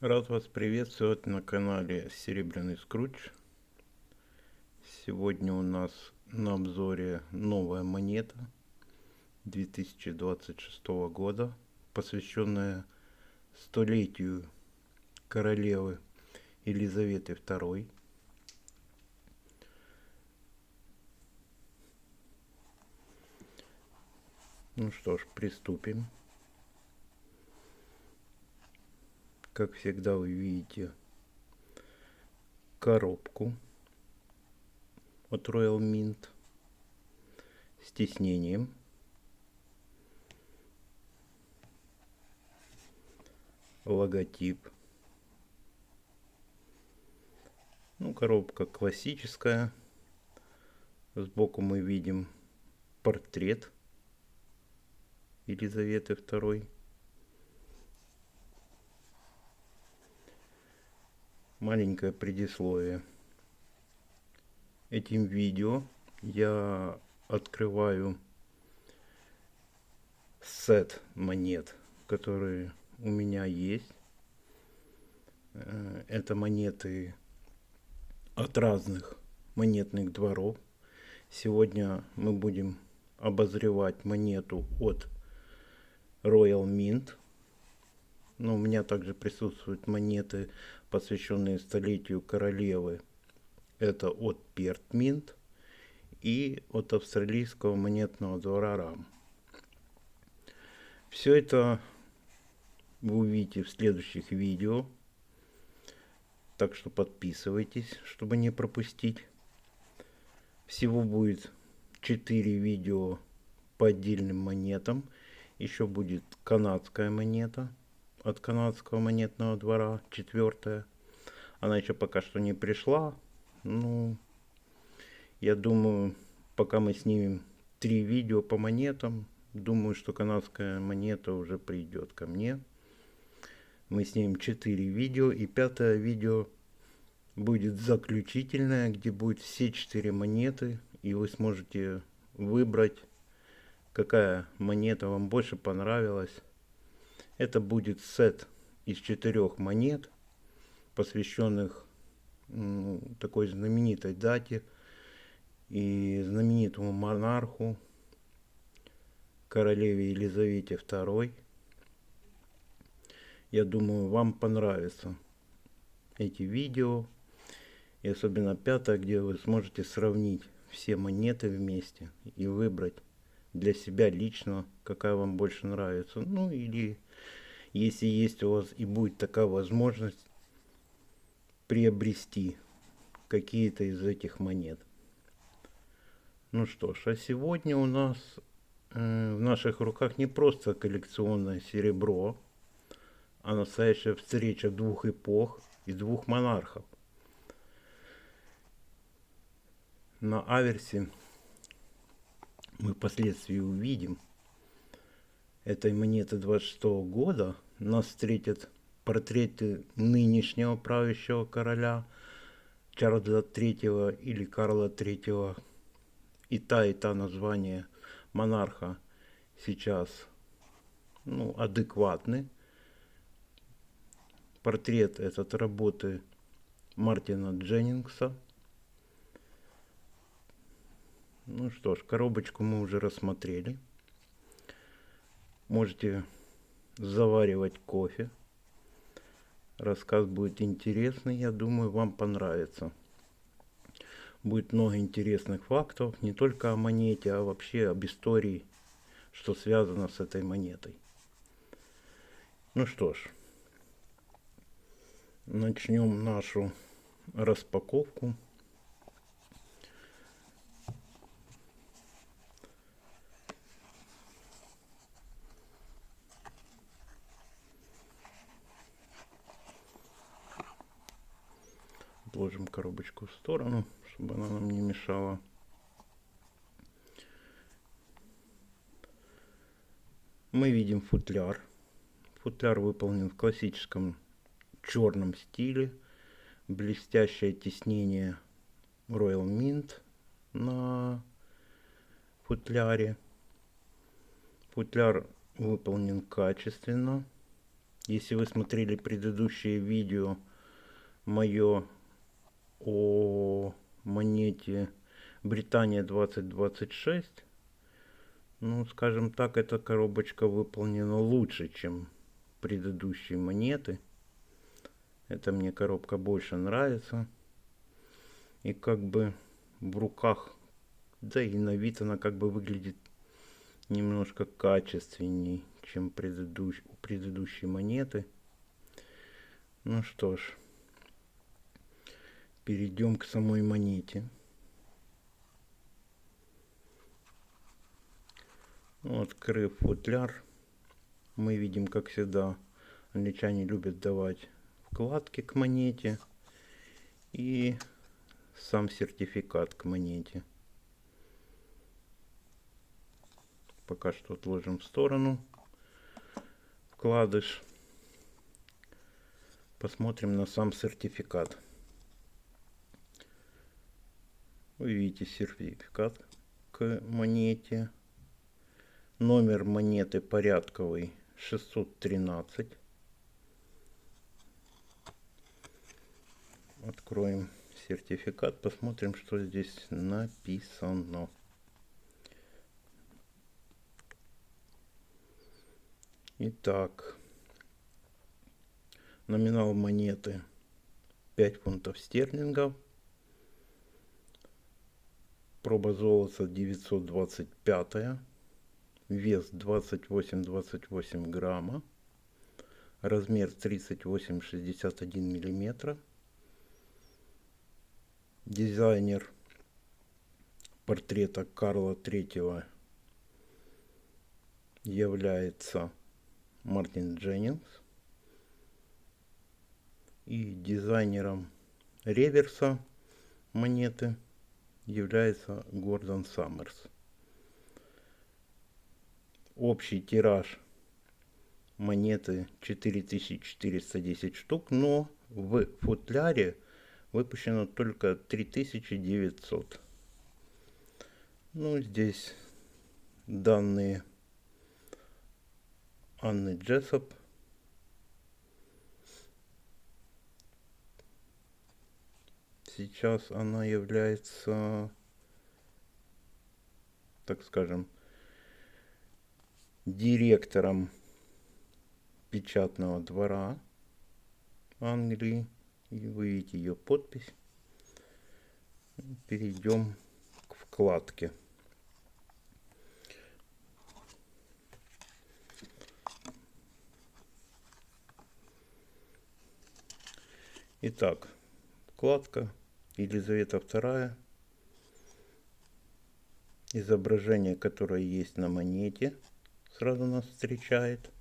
Рад вас приветствовать на канале Серебряный Скрудж. Сегодня у нас на обзоре новая монета 2026 года, посвященная столетию королевы Елизаветы II. Ну что ж, приступим. Как всегда, вы видите коробку от Royal Mint с тиснением. Логотип. Коробка классическая. Сбоку мы видим портрет Елизаветы II. Маленькое предисловие. Этим видео я открываю сет монет, которые у меня есть. Это монеты от разных монетных дворов. Сегодня мы будем обозревать монету от Royal Mint. Но у меня также присутствуют монеты, посвященные столетию королевы. Это от Perth Mint и от австралийского монетного двора RAM. Все это вы увидите в следующих видео. Так что подписывайтесь, чтобы не пропустить. Всего будет 4 видео по отдельным монетам. Еще будет канадская монета от канадского монетного двора, 4-я. Она еще пока что не пришла. Я думаю, пока мы снимем 3 видео по монетам, думаю, что канадская монета уже придет ко мне. Мы снимем 4 видео, и 5-е видео будет заключительное, где будет все 4 монеты, и вы сможете выбрать, какая монета вам больше понравилась. Это будет сет из 4 монет, посвященных такой знаменитой дате и знаменитому монарху, королеве Елизавете II. Я думаю, вам понравятся эти видео, и особенно 5-е, где вы сможете сравнить все монеты вместе и выбрать для себя лично, какая вам больше нравится. Или если есть у вас и будет такая возможность, приобрести какие-то из этих монет. Ну что ж, а сегодня у нас в наших руках не просто коллекционное серебро, а настоящая встреча 2 эпох и 2 монархов. На аверсе мы впоследствии увидим этой монеты 26 года. Нас встретят портреты нынешнего правящего короля Чарльза III или Карла III. И та название монарха сейчас адекватны. Портрет этот работы Мартина Дженнингса. Ну что ж, коробочку мы уже рассмотрели. Можете заваривать кофе. Рассказ будет интересный, я думаю, вам понравится. Будет много интересных фактов, не только о монете, а вообще об истории, что связано с этой монетой. Ну что ж, начнем нашу распаковку. Отложим коробочку в сторону, чтобы она нам не мешала. Мы видим футляр. Футляр выполнен в классическом черном стиле. Блестящее тиснение Royal Mint на футляре. Футляр выполнен качественно. Если вы смотрели предыдущее видео мое о монете Британия 2026, ну, скажем так, эта коробочка выполнена лучше, чем предыдущие монеты. Эта мне коробка больше нравится. И как бы в руках, да и на вид она как бы выглядит немножко качественней, чем предыдущие монеты. Ну что ж, перейдем к самой монете. Открыв футляр, мы видим, как всегда, англичане любят давать вкладки к монете и сам сертификат к монете. Пока что отложим в сторону вкладыш. Посмотрим на сам сертификат. Вы видите сертификат к монете. Номер монеты порядковый 613. Откроем сертификат, посмотрим, что здесь написано. Итак, номинал монеты 5 фунтов стерлингов. Проба золота 925. Вес 28-28 грамма. Размер 38-61 миллиметра. Дизайнер портрета Карла III является Мартин Дженнингс. И дизайнером реверса монеты является Гордон Саммерс. Общий тираж монеты 4410 штук, но в футляре выпущено только 3900. Ну, здесь данные Анны Джессоп. Сейчас она является, так скажем, директором печатного двора Англии. И вы видите ее подпись. Перейдем к вкладке. Итак, вкладка Елизавета II. Изображение, которое есть на монете, сразу нас встречает.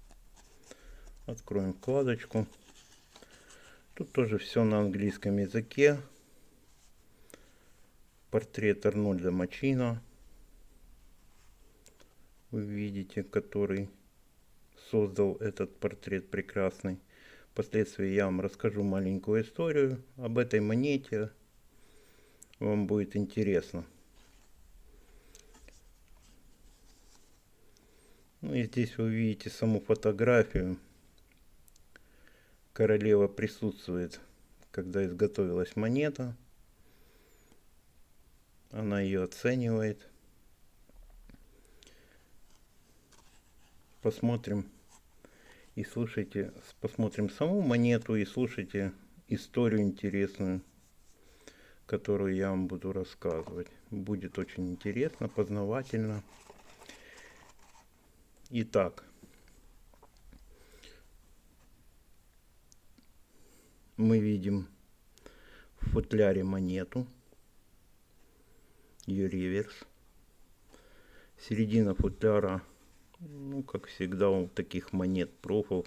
Откроем вкладочку. Тут тоже все на английском языке. Портрет Арнольда Мачино. Вы видите, который создал этот портрет прекрасный. Впоследствии я вам расскажу маленькую историю об этой монете. Вам будет интересно. Ну и здесь вы видите саму фотографию. Королева присутствует, когда изготовилась монета. Она ее оценивает. Посмотрим и слушайте, посмотрим саму монету и слушайте историю интересную, которую я вам буду рассказывать. Будет очень интересно, познавательно. Итак, мы видим в футляре монету, ее реверс. Середина футляра, ну, как всегда у таких монет профов,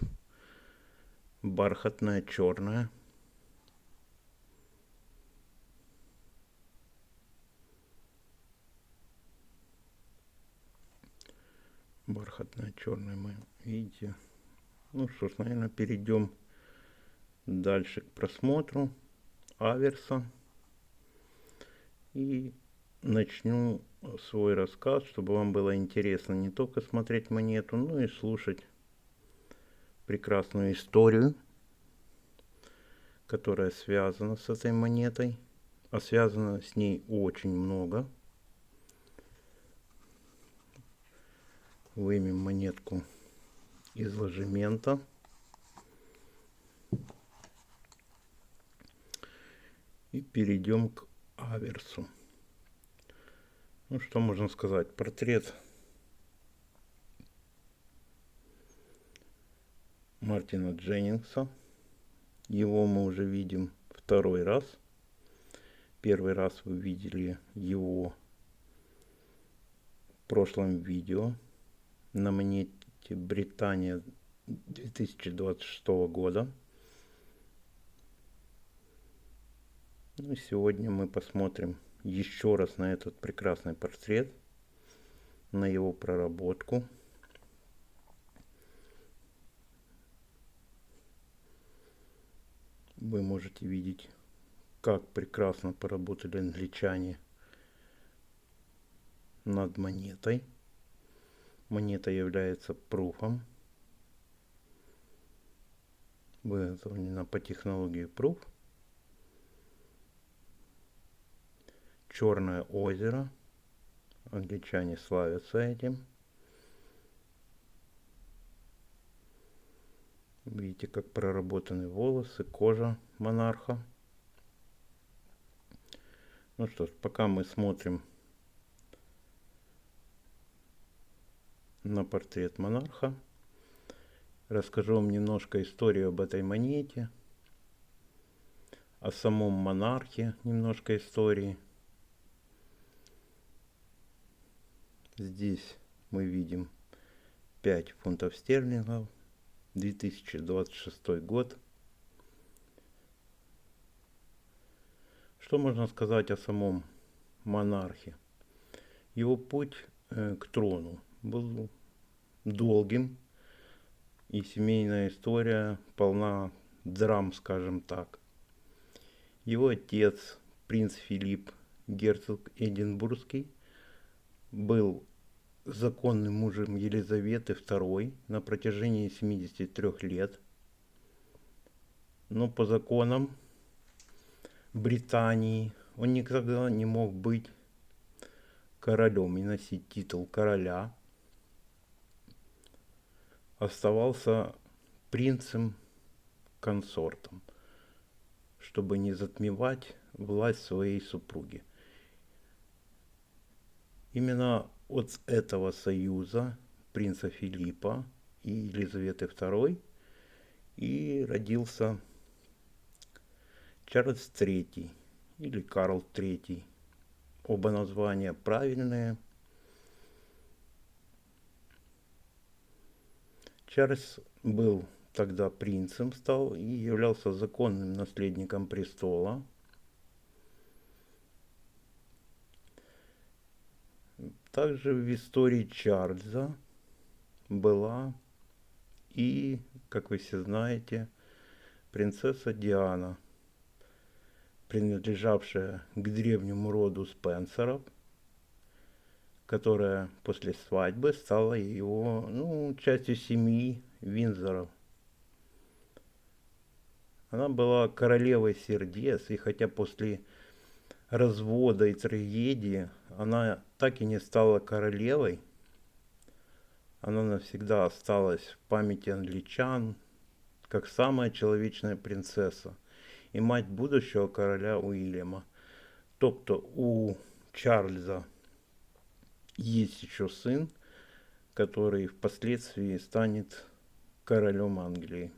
бархатная, черная. Бархатная, черная, мы видите. Ну что ж, наверное, перейдем дальше к просмотру аверса. И начну свой рассказ, чтобы вам было интересно не только смотреть монету, но и слушать прекрасную историю, которая связана с этой монетой. А связано с ней очень много. Вымем монетку из ложемента. И перейдем к аверсу. Ну, что можно сказать? Портрет Мартина Дженнингса. Его мы уже видим второй раз. Первый раз вы видели его в прошлом видео на монете Британия 2026 года. Ну, сегодня мы посмотрим еще раз на этот прекрасный портрет, на его проработку. Вы можете видеть, как прекрасно поработали англичане над монетой. Монета является пруфом, выготовлена по технологии пруф. Черное озеро. Англичане славятся этим. Видите, как проработаны волосы, кожа монарха. Ну что ж, пока мы смотрим на портрет монарха, расскажу вам немножко историю об этой монете, о самом монархе немножко истории. Здесь мы видим 5 фунтов стерлингов, 2026 год. Что можно сказать о самом монархе? Его путь к трону был долгим, и семейная история полна драм, скажем так. Его отец, принц Филипп, герцог Эдинбургский, был законным мужем Елизаветы II на протяжении 73 лет. Но по законам Британии он никогда не мог быть королем и носить титул короля. Оставался принцем-консортом, чтобы не затмевать власть своей супруги. Именно от этого союза принца Филиппа и Елизаветы II и родился Чарльз III или Карл III. Оба названия правильные. Чарльз был тогда принцем, стал и являлся законным наследником престола. Также в истории Чарльза была и, как вы все знаете, принцесса Диана, принадлежавшая к древнему роду Спенсеров, которая после свадьбы стала его, частью семьи Виндзоров. Она была королевой сердец, и хотя после развода и трагедии она так и не стала королевой, она навсегда осталась в памяти англичан как самая человечная принцесса и мать будущего короля Уильяма. Тобто у Чарльза есть еще сын, который впоследствии станет королем Англии.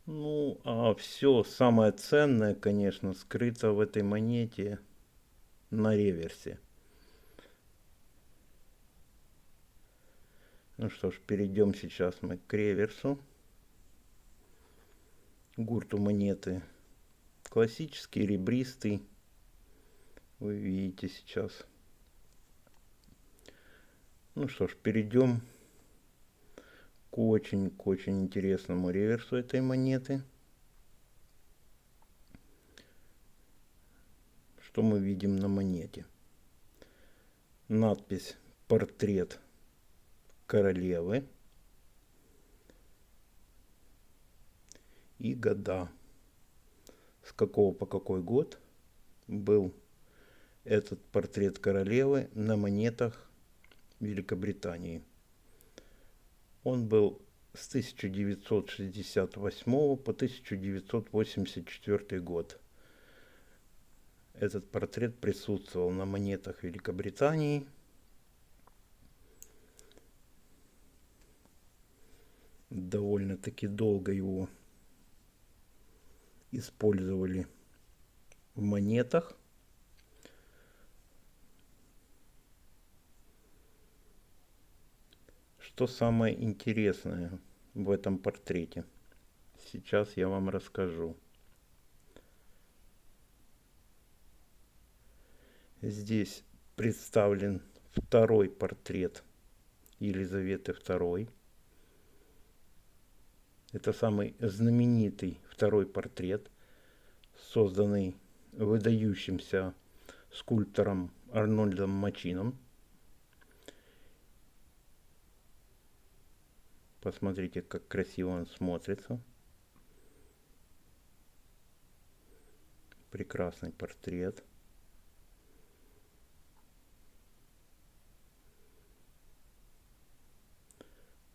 Ну, а все самое ценное, конечно, скрыто в этой монете на реверсе. Ну что ж, перейдем сейчас мы к реверсу. Гурт у монеты классический, ребристый. Вы видите сейчас. Ну что ж, перейдем к очень интересному реверсу этой монеты. Что мы видим на монете? Надпись портрет королевы и года, с какого по какой год был этот портрет королевы на монетах Великобритании. Он был с 1968 по 1984 год. Этот портрет присутствовал на монетах Великобритании. Довольно-таки долго его использовали в монетах. Что самое интересное в этом портрете? Сейчас я вам расскажу. Здесь представлен второй портрет Елизаветы II. Это самый знаменитый второй портрет, созданный выдающимся скульптором Арнольдом Мачином. Посмотрите, как красиво он смотрится. Прекрасный портрет.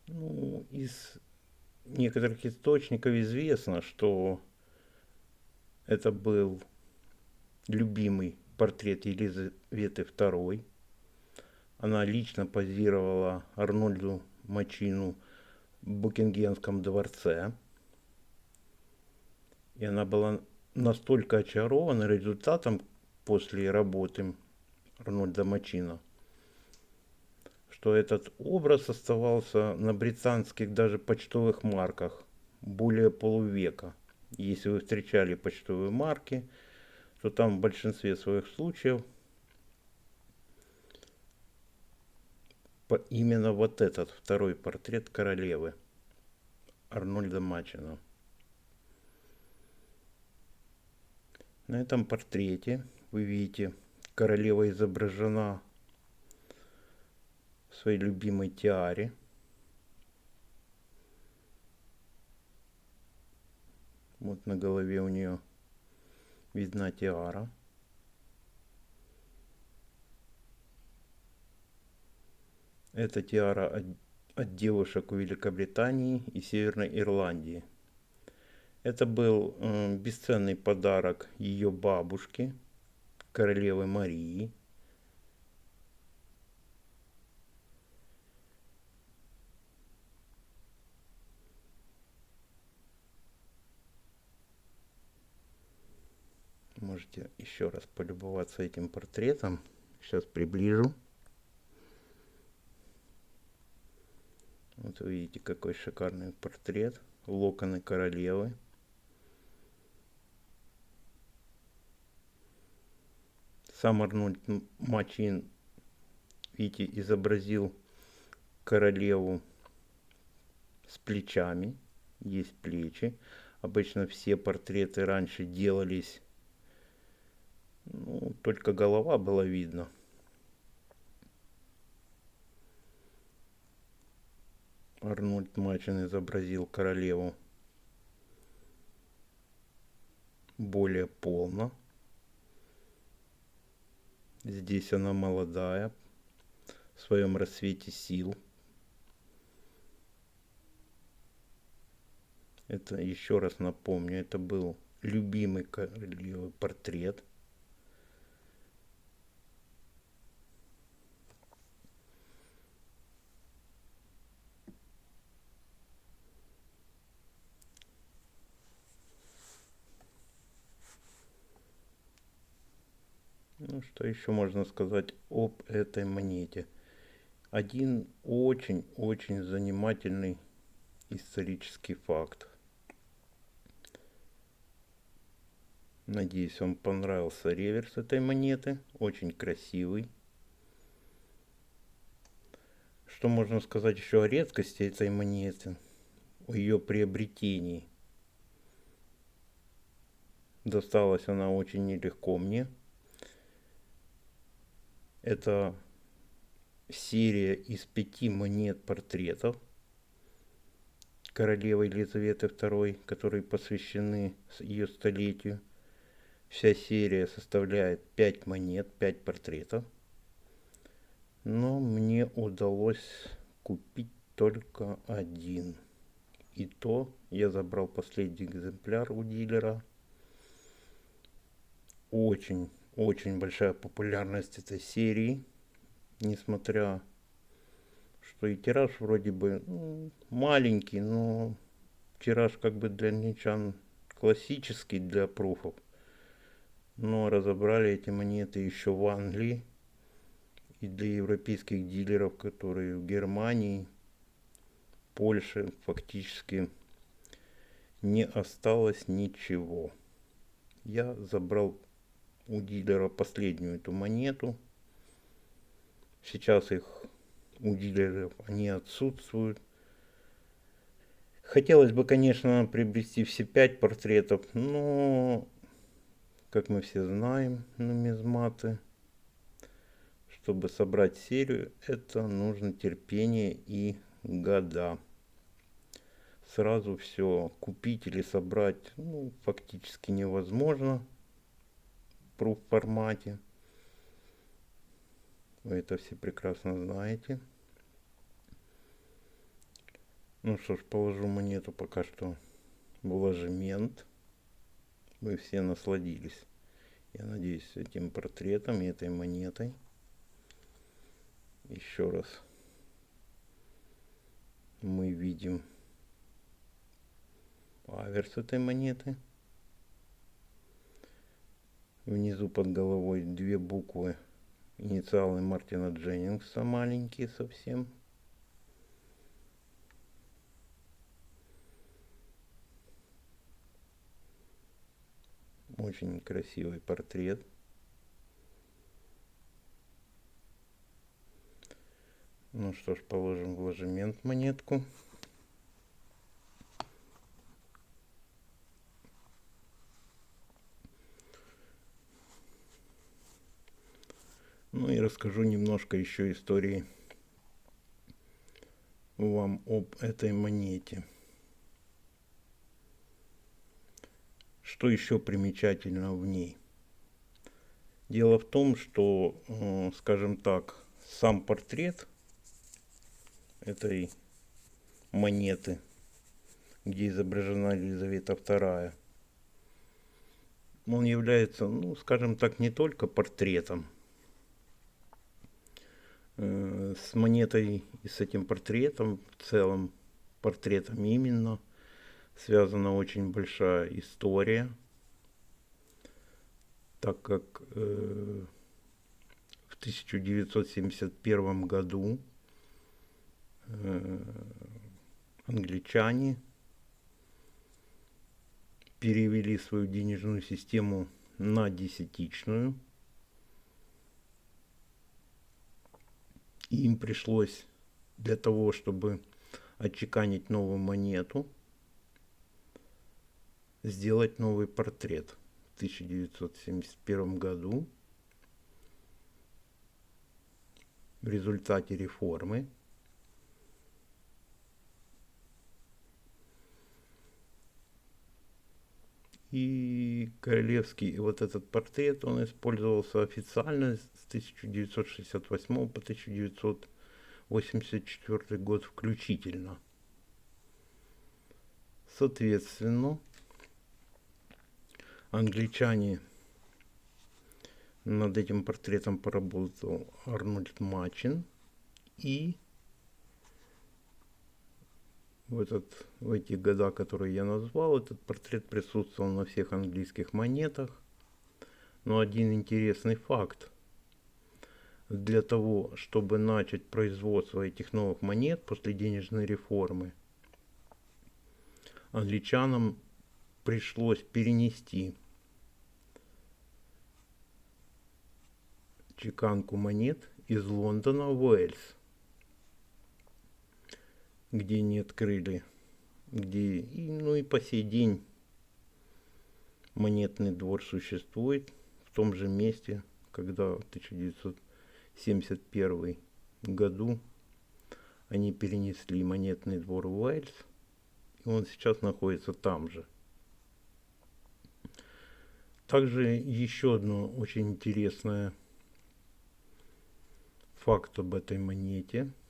Ну, из некоторых источников известно, что это был любимый портрет Елизаветы II. Она лично позировала Арнольду Мачину в Букингемском дворце. И она была настолько очарована результатом после работы Арнольда Мачина, что этот образ оставался на британских даже почтовых марках более полувека. Если вы встречали почтовые марки, то там в большинстве своих случаев именно вот этот второй портрет королевы Арнольда Мачина. На этом портрете вы видите, королева изображена в своей любимой тиаре. Вот на голове у нее видна тиара. Это тиара от девушек в Великобритании и Северной Ирландии. Это был бесценный подарок ее бабушки, королевы Марии. Можете еще раз полюбоваться этим портретом. Сейчас приближу. Вот вы видите, какой шикарный портрет. Локоны королевы. Сам Арнольд Мачин, видите, изобразил королеву с плечами. Есть плечи. Обычно все портреты раньше делались, ну, только голова была видна. Арнольд Мачин изобразил королеву более полно. Здесь она молодая, в своем расцвете сил. Это, еще раз напомню, это был любимый королевы портрет. Ну, что еще можно сказать об этой монете? Один очень-очень занимательный исторический факт. Надеюсь, вам понравился реверс этой монеты. Очень красивый. Что можно сказать еще о редкости этой монеты? О ее приобретении. Досталась она очень нелегко мне. Это серия из 5 монет портретов королевы Елизаветы II, которые посвящены ее столетию. Вся серия составляет 5 монет, 5 портретов. Но мне удалось купить только один. И то я забрал последний экземпляр у дилера. Очень, очень большая популярность этой серии. Несмотря, что и тираж вроде бы маленький, но тираж как бы для англичан классический для пруфов. Но разобрали эти монеты еще в Англии. И для европейских дилеров, которые в Германии, Польше фактически не осталось ничего. Я забрал у дилера последнюю эту монету. Сейчас их у дилеров они отсутствуют. Хотелось бы, конечно, приобрести все 5 портретов, но, как мы все знаем, нумизматы, чтобы собрать серию, это нужно терпение и года. Сразу все купить или собрать фактически невозможно в пруф формате. Вы это все прекрасно знаете. Ну что ж, положу монету пока что в ложемент. Вы все насладились, я надеюсь, этим портретом и этой монетой. Еще раз мы видим аверс этой монеты. Внизу под головой 2 буквы, инициалы Мартина Дженнингса, маленькие совсем. Очень красивый портрет. Ну что ж, положим в ложемент монетку. Ну и расскажу немножко еще истории вам об этой монете. Что еще примечательно в ней? Дело в том, что, скажем так, сам портрет этой монеты, где изображена Елизавета II, он является, скажем так, не только портретом. С монетой и с этим портретом, в целом портретом именно, связана очень большая история, так как в 1971 году англичане перевели свою денежную систему на десятичную. И им пришлось для того, чтобы отчеканить новую монету, сделать новый портрет в 1971 году. В результате реформы и королевский вот этот портрет, он использовался официально с 1968 по 1984 год включительно. Соответственно, англичане над этим портретом поработал Арнольд Мачин, и в эти года, которые я назвал, этот портрет присутствовал на всех английских монетах. Но один интересный факт. Для того, чтобы начать производство этих новых монет после денежной реформы, англичанам пришлось перенести чеканку монет из Лондона в Уэльс, где не открыли, и по сей день монетный двор существует в том же месте, когда в 1971 году они перенесли монетный двор в Уэльс, и он сейчас находится там же. Также еще одно очень интересное факт об этой монете –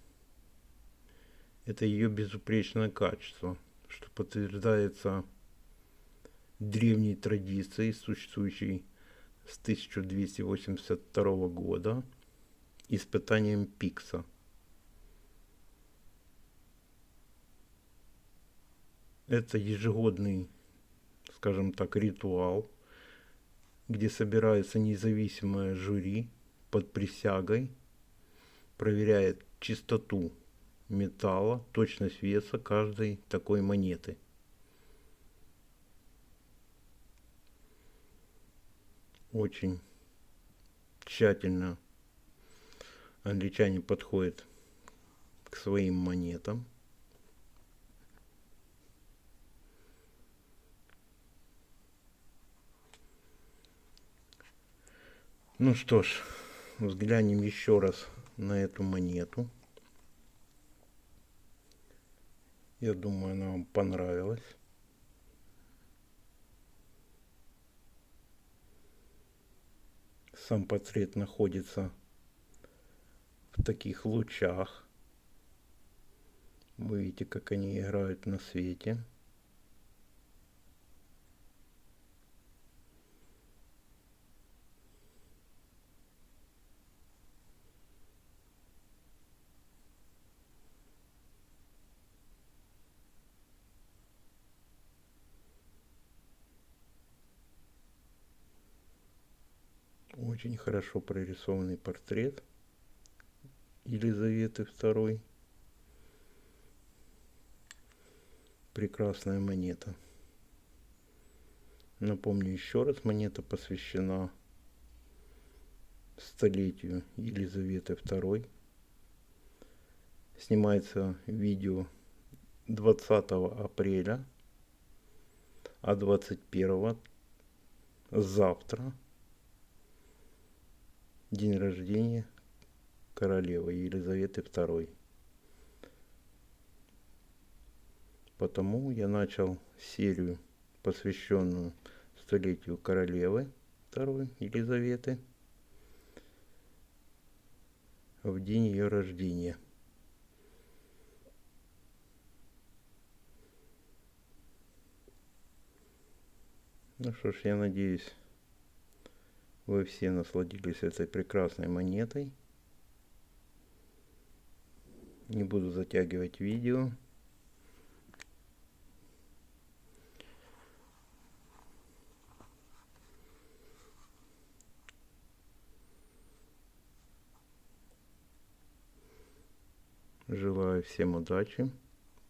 это ее безупречное качество, что подтверждается древней традицией, существующей с 1282 года, испытанием Пикса. Это ежегодный, скажем так, ритуал, где собирается независимое жюри под присягой, проверяет чистоту металла, точность веса каждой такой монеты. Очень тщательно англичане подходят к своим монетам. Ну что ж, взглянем еще раз на эту монету. Я думаю, она вам понравилась. Сам портрет находится в таких лучах. Вы видите, как они играют на свете. Очень хорошо прорисованный портрет Елизаветы II. Прекрасная монета. Напомню еще раз, монета посвящена столетию Елизаветы II. Снимается видео 20 апреля, а 21 завтра день рождения королевы Елизаветы II. Потому я начал серию, посвященную столетию королевы II Елизаветы, в день ее рождения. Ну что ж, я надеюсь, вы все насладились этой прекрасной монетой. Не буду затягивать видео. Желаю всем удачи.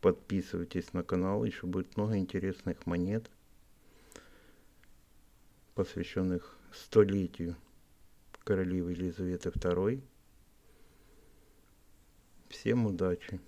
Подписывайтесь на канал, еще будет много интересных монет, посвященных столетию королевы Елизаветы II. Всем удачи!